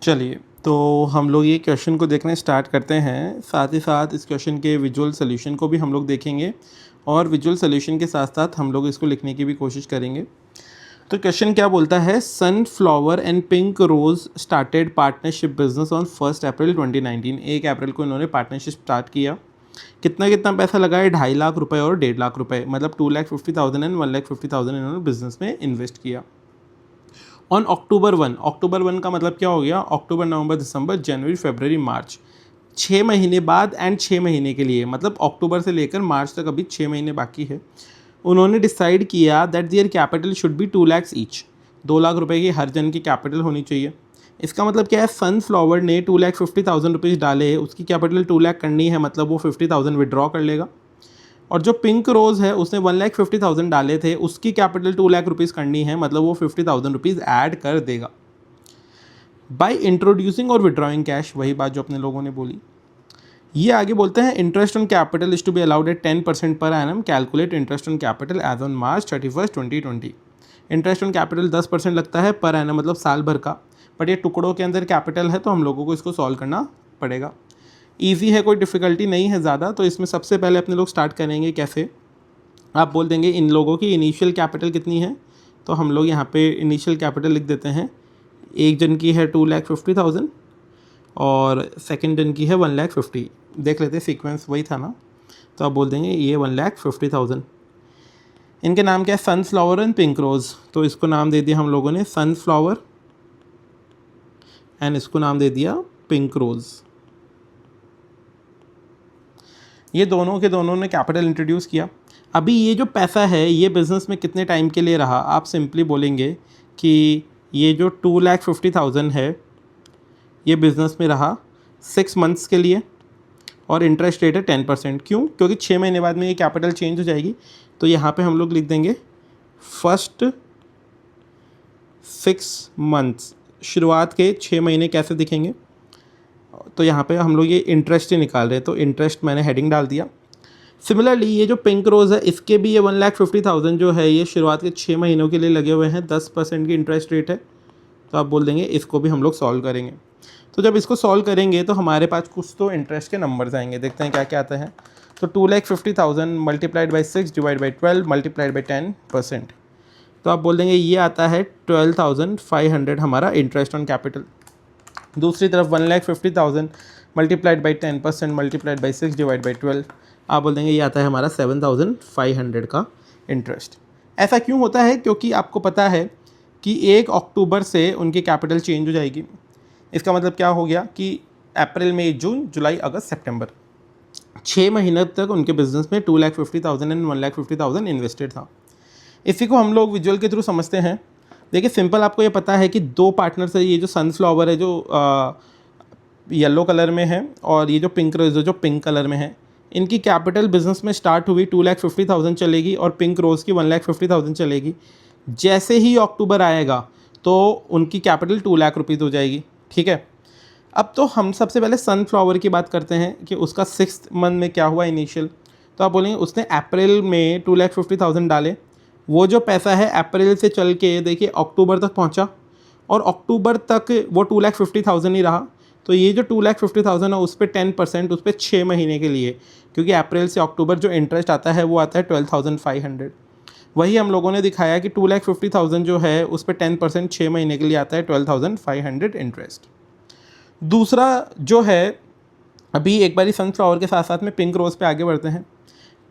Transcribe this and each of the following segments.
चलिए, तो हम लोग ये क्वेश्चन को देखना स्टार्ट करते हैं। साथ ही साथ इस क्वेश्चन के विजुअल सॉल्यूशन को भी हम लोग देखेंगे और विजुअल सॉल्यूशन के साथ साथ हम लोग इसको लिखने की भी कोशिश करेंगे। तो क्वेश्चन क्या बोलता है, sunflower and pink rose started partnership business on 1 April 2019। 1 अप्रैल को इन्होंने पार्टनरशिप स्टार्ट किया। कितना कितना पैसा लगाया, 2.5 लाख रुपए और 1.5 लाख रुपए, मतलब 2,50,000 एंड 1,50,000 इन्होंने बिजनेस में इन्वेस्ट किया। ऑन अक्टूबर 1 का मतलब क्या हो गया, अक्टूबर नवंबर दिसंबर जनवरी फरवरी मार्च, 6 महीने बाद एंड 6 महीने के लिए, मतलब अक्टूबर से लेकर मार्च तक अभी 6 महीने बाकी है। उन्होंने डिसाइड किया that their capital should be 2 lakh each, 2 lakh रुपए की हर जन की कैपिटल होनी चाहिए। इसका मतलब क्या है, सनफ्लावर ने 2,50,000 रुपीज़ डाले, उसकी कैपिटल 2 लाख करनी है, मतलब वो 50,000 विड्रॉ कर लेगा। और जो पिंक रोज़ है उसने 1,50,000 डाले थे, उसकी कैपिटल 2 लाख रुपीज़ करनी है, मतलब वो 50,000 रुपीज़ ऐड कर देगा। बाय इंट्रोड्यूसिंग और विड्रॉइंग कैश, वही बात जो अपने लोगों ने बोली। ये आगे बोलते हैं, interest on capital is to be allowed at 10% per annum, calculate interest on capital as on March 31, 2020। Interest on capital 10% लगता है पर एनम, मतलब साल भर का, बट ये टुकड़ों के अंदर कैपिटल है तो हम लोगों को इसको सॉल्व करना पड़ेगा। ईजी है, कोई डिफ़िकल्टी नहीं है ज़्यादा। तो इसमें सबसे पहले अपने लोग स्टार्ट करेंगे कैसे, आप बोल देंगे इन लोगों की इनिशियल कैपिटल कितनी है, तो हम लोग यहाँ पे इनिशियल कैपिटल लिख देते हैं। एक जन की है 2,50,000 और सेकंड जन की है 1,50,000। देख लेते, सीक्वेंस वही था ना, तो आप बोल देंगे ये 1,50,000। इनके नाम क्या है, सनफ्लावर एंड पिंक रोज़, तो इसको नाम दे दिया हम लोगों ने सनफ्लावर एंड इसको नाम दे दिया पिंक रोज़। ये दोनों के दोनों ने कैपिटल इंट्रोड्यूस किया। अभी ये जो पैसा है ये बिज़नेस में कितने टाइम के लिए रहा, आप सिंपली बोलेंगे कि ये जो 2,50,000 है ये बिज़नेस में रहा 6 मंथ्स के लिए और इंटरेस्ट रेट है 10%। क्यों, क्योंकि 6 महीने बाद में ये कैपिटल चेंज हो जाएगी। तो यहाँ पे हम लोग लिख देंगे फर्स्ट 6 मंथ्स, शुरुआत के 6 महीने कैसे दिखेंगे, तो यहाँ पे हम लोग ये इंटरेस्ट ही निकाल रहे हैं, तो इंटरेस्ट मैंने हेडिंग डाल दिया। सिमिलरली ये जो पिंक रोज़ है इसके भी ये 1,50,000 जो है ये शुरुआत के 6 महीनों के लिए लगे हुए हैं, 10% की इंटरेस्ट रेट है, तो आप बोल देंगे इसको भी हम लोग सॉल्व करेंगे। तो जब इसको सॉल्व करेंगे तो हमारे पास कुछ तो इंटरेस्ट के नंबर्स आएंगे, देखते हैं क्या क्या आते हैं। तो 2,50,000 multiplied by 6 divide by 12 multiplied by 10%, तो आप बोल देंगे ये आता है 12,500 हमारा इंटरेस्ट ऑन कैपिटल। दूसरी तरफ 1,50,000 multiplied by 10% multiplied by 6 divide by 12, आप बोल देंगे ये आता है हमारा 7,500 का इंटरेस्ट। ऐसा क्यों होता है, क्योंकि आपको पता है कि 1 अक्टूबर से उनकी कैपिटल चेंज हो जाएगी। इसका मतलब क्या हो गया कि अप्रैल मई जून जुलाई अगस्त सितंबर 6 महीने तक उनके बिजनेस में 2,50,000 एंड 1,50,000 इन्वेस्टेड था। इसी को हम लोग विजुअल के थ्रू समझते हैं। देखिए सिंपल, आपको ये पता है कि 2 पार्टनर्स है, ये जो सनफ्लावर है जो येलो कलर में है और ये जो पिंक रोज़ जो पिंक कलर में है, इनकी कैपिटल बिजनेस में स्टार्ट हुई 2,50,000 चलेगी और पिंक रोज़ की 1,50,000 चलेगी। जैसे ही अक्टूबर आएगा तो उनकी कैपिटल 2 लाख रुपीज़ हो जाएगी, ठीक है। अब तो हम सबसे पहले सनफ्लावर की बात करते हैं कि उसका 6th मंथ में क्या हुआ इनिशियल, तो आप बोलेंगे उसने अप्रैल में 2,50,000 डाले, वो जो पैसा है अप्रैल से चल के देखिए अक्टूबर तक पहुंचा और अक्टूबर तक वो 2,50,000 ही रहा। तो ये जो 2,50,000 है उस पर 10%, उस पर 6 महीने के लिए, क्योंकि अप्रैल से अक्टूबर जो इंटरेस्ट आता है वो आता है 12,500। वही हम लोगों ने दिखाया कि 2,50,000 जो है उस पर 10% 6 महीने के लिए आता है 12,500 इंटरेस्ट। दूसरा जो है, अभी एक बारी सनफ्लावर के साथ साथ में पिंक रोज़ पे आगे बढ़ते हैं।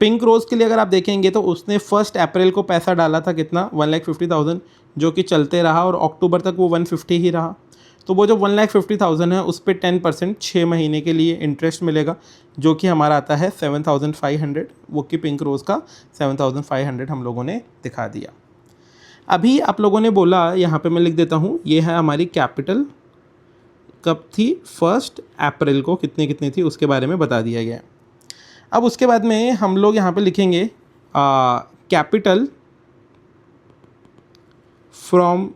पिंक रोज़ के लिए अगर आप देखेंगे तो उसने 1 अप्रैल को पैसा डाला था कितना, 1,50,000, जो कि चलते रहा और अक्टूबर तक वो 150 ही रहा। तो वो जो 1,50,000 है उस पर 10% 6 महीने के लिए इंटरेस्ट मिलेगा, जो कि हमारा आता है 7,500, वो कि पिंक रोज़ का 7,500 हम लोगों ने दिखा दिया। अभी आप लोगों ने बोला, यहाँ पे मैं लिख देता हूँ, ये है हमारी कैपिटल कब थी, 1 अप्रैल को कितनी कितनी थी उसके बारे में बता दिया गया। अब उसके बाद में हम लोग यहाँ पे लिखेंगे capital from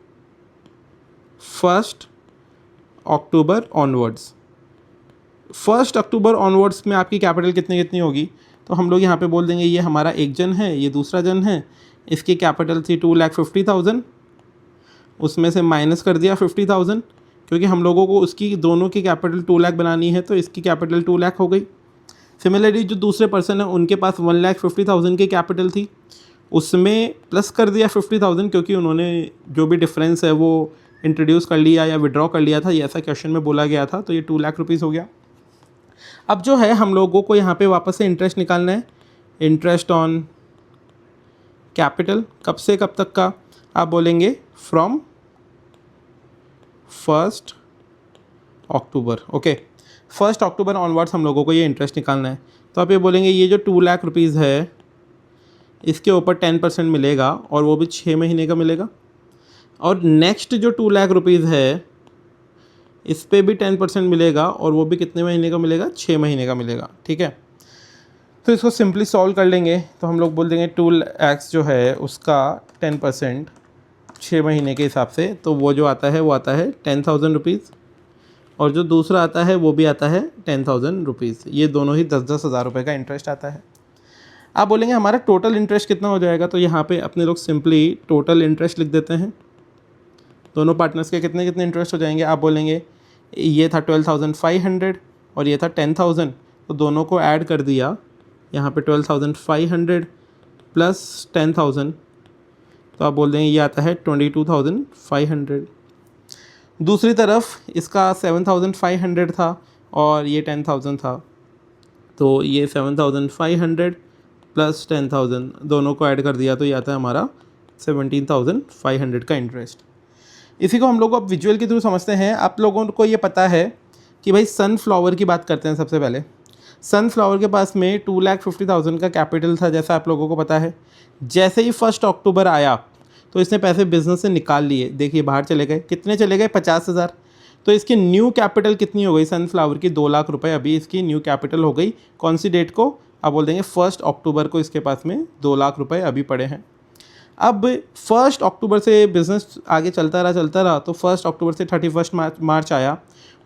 1 October onwards. 1 October onwards में आपकी कैपिटल कितनी कितनी होगी, तो हम लोग यहाँ पे बोल देंगे ये हमारा एक जन है, ये दूसरा जन है, इसकी कैपिटल थी 2,50,000, उसमें से माइनस कर दिया 50,000, क्योंकि हम लोगों को उसकी दोनों की कैपिटल 2 लाख बनानी है, तो इसकी कैपिटल 2 लाख हो गई। सिमिलरली जो दूसरे पर्सन है उनके पास 1,50,000 की कैपिटल थी, उसमें प्लस कर दिया 50,000 क्योंकि उन्होंने जो भी डिफरेंस है वो इंट्रोड्यूस कर लिया या विड्रॉ कर लिया था, ये ऐसा क्वेश्चन में बोला गया था, तो ये 2 लाख रुपीज़ हो गया। अब जो है हम लोगों को यहाँ पे वापस से इंटरेस्ट निकालना है, इंटरेस्ट ऑन कैपिटल, कब से कब तक का, आप बोलेंगे from 1 October. Okay, 1 October onwards हम लोगों को ये इंटरेस्ट निकालना है। तो आप ये बोलेंगे ये जो 2 लाख रुपीज़ है इसके ऊपर 10% मिलेगा और वो भी 6 महीने का मिलेगा, और नेक्स्ट जो 2 लाख रुपीज़ है इस पे भी 10% मिलेगा और वो भी कितने महीने का मिलेगा, 6 महीने का मिलेगा। ठीक है, तो इसको सिंपली सॉल्व कर लेंगे तो हम लोग बोल देंगे 2 लाख जो है उसका 10% 6 महीने के हिसाब से, तो वो जो आता है वो आता है 10,000 रुपीज़, और जो दूसरा आता है वो भी आता है 10,000 रुपीज़। ये दोनों ही 10-10 हज़ार रुपये का इंटरेस्ट आता है। आप बोलेंगे हमारा टोटल इंटरेस्ट कितना हो जाएगा, तो यहाँ पे अपने लोग सिंपली टोटल इंटरेस्ट लिख देते हैं। दोनों पार्टनर्स के कितने कितने इंटरेस्ट हो जाएंगे, आप बोलेंगे ये था 12,500 और ये था 10,000, तो दोनों को ऐड कर दिया यहाँ पे 12,500 प्लस 10,000, तो आप बोल देंगे ये आता है 22,500। दूसरी तरफ इसका 7,500 था और ये 10,000 था, तो ये 7,500 प्लस 10,000 दोनों को ऐड कर दिया तो ये आता है हमारा 17,500 का इंटरेस्ट। इसी को हम लोग अब विजुअल के थ्रू समझते हैं। आप लोगों को ये पता है कि भाई सनफ्लावर की बात करते हैं। सबसे पहले सनफ्लावर के पास में 2,50,000 का कैपिटल था, जैसा आप लोगों को पता है। जैसे ही 1 अक्टूबर आया तो इसने पैसे बिजनेस से निकाल लिए, देखिए बाहर चले गए, कितने चले गए, 50,000। तो इसकी न्यू कैपिटल कितनी हो गई सनफ्लावर की, 2 लाख रुपए अभी इसकी न्यू कैपिटल हो गई। कौन सी डेट को, आप बोल देंगे 1 अक्टूबर को इसके पास में 2 लाख रुपए अभी पड़े हैं। अब 1 अक्टूबर से बिज़नेस आगे चलता रहा, तो 1 अक्टूबर से 31 मार्च आया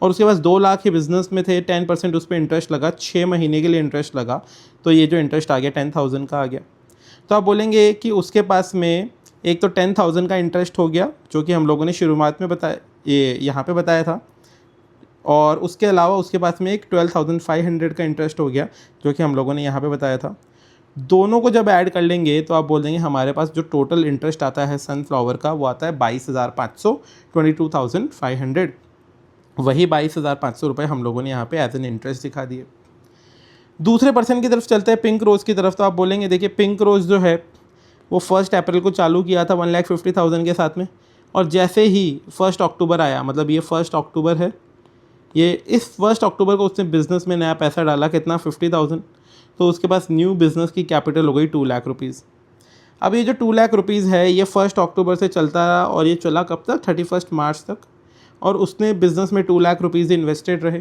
और उसके पास 2 लाख ही बिज़नेस में थे, 10% उस पर इंटरेस्ट लगा, 6 महीने के लिए इंटरेस्ट लगा, तो ये जो इंटरेस्ट आ गया 10,000 का आ गया। तो आप बोलेंगे कि उसके पास में एक तो 10,000 का इंटरेस्ट हो गया जो कि हम लोगों ने शुरुआत में बताया, ये यहाँ पे बताया था, और उसके अलावा उसके पास में एक 12,500 का इंटरेस्ट हो गया जो कि हम लोगों ने यहाँ पे बताया था। दोनों को जब ऐड कर लेंगे तो आप बोल देंगे हमारे पास जो टोटल इंटरेस्ट आता है सनफ्लावर का वो आता है 22,500, 22,500। वही 22,500 रुपये हम लोगों ने यहाँ पे एज एन इंटरेस्ट दिखा दिए। दूसरे पर्सन की तरफ चलते हैं, पिंक रोज़ की तरफ। तो आप बोलेंगे देखिए पिंक रोज़ जो है वो 1 अप्रैल को चालू किया था 1,50,000 के साथ में, और जैसे ही 1 अक्टूबर आया, मतलब ये 1 अक्टूबर है, ये इस 1 अक्टूबर को उसने बिज़नेस में नया पैसा डाला, कितना, 50,000, तो उसके पास न्यू बिज़नेस की कैपिटल हो गई 2 लाख रुपीज़। अब ये जो 2 लाख रुपीज़ है ये 1 अक्टूबर से चलता रहा और ये चला कब तक, 31 मार्च तक, और उसने बिज़नेस में 2 लाख रुपीज़ इन्वेस्टेड रहे।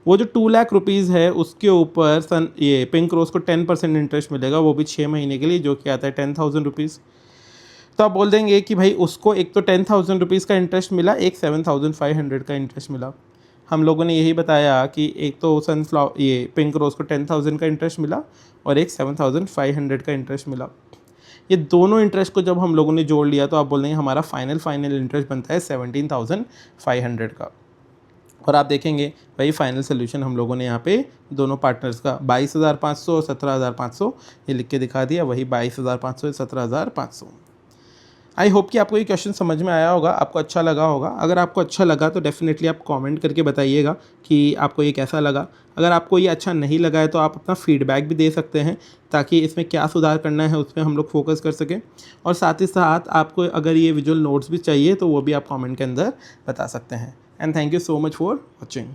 वो जो 2 लाख रुपीज़ है उसके ऊपर ये पिंक रोज़ को 10% इंटरेस्ट मिलेगा, वो भी 6 महीने के लिए, जो कि आता है 10,000 रुपीज़। तो आप बोल देंगे कि भाई उसको एक तो 10,000 रुपीज़ का इंटरेस्ट मिला, एक 7,500 का इंटरेस्ट मिला। हम लोगों ने यही बताया कि एक तो सनफ्लावर ये पिंक रोज़ को 10,000 का इंटरेस्ट मिला और एक 7,500 का इंटरेस्ट मिला। ये दोनों इंटरेस्ट को जब हम लोगों ने जोड़ लिया तो आप बोल देंगे हमारा फाइनल इंटरेस्ट बनता है 17,500 का। और आप देखेंगे भाई फाइनल सोल्यूशन हम लोगों ने यहाँ पे दोनों पार्टनर्स का 22,500 और 17,500 ये लिख के दिखा दिया, वही 22,500 17,500। आई होप कि आपको ये क्वेश्चन समझ में आया होगा, आपको अच्छा लगा होगा। अगर आपको अच्छा लगा तो डेफिनेटली आप कमेंट करके बताइएगा कि आपको ये कैसा लगा। अगर आपको ये अच्छा नहीं लगा है तो आप अपना फीडबैक भी दे सकते हैं ताकि इसमें क्या सुधार करना है उस पर हम लोग फोकस कर सकें। और साथ ही साथ आपको अगर ये विजुअल नोट्स भी चाहिए तो वो भी आप कमेंट के अंदर बता सकते हैं। And thank you so much for watching.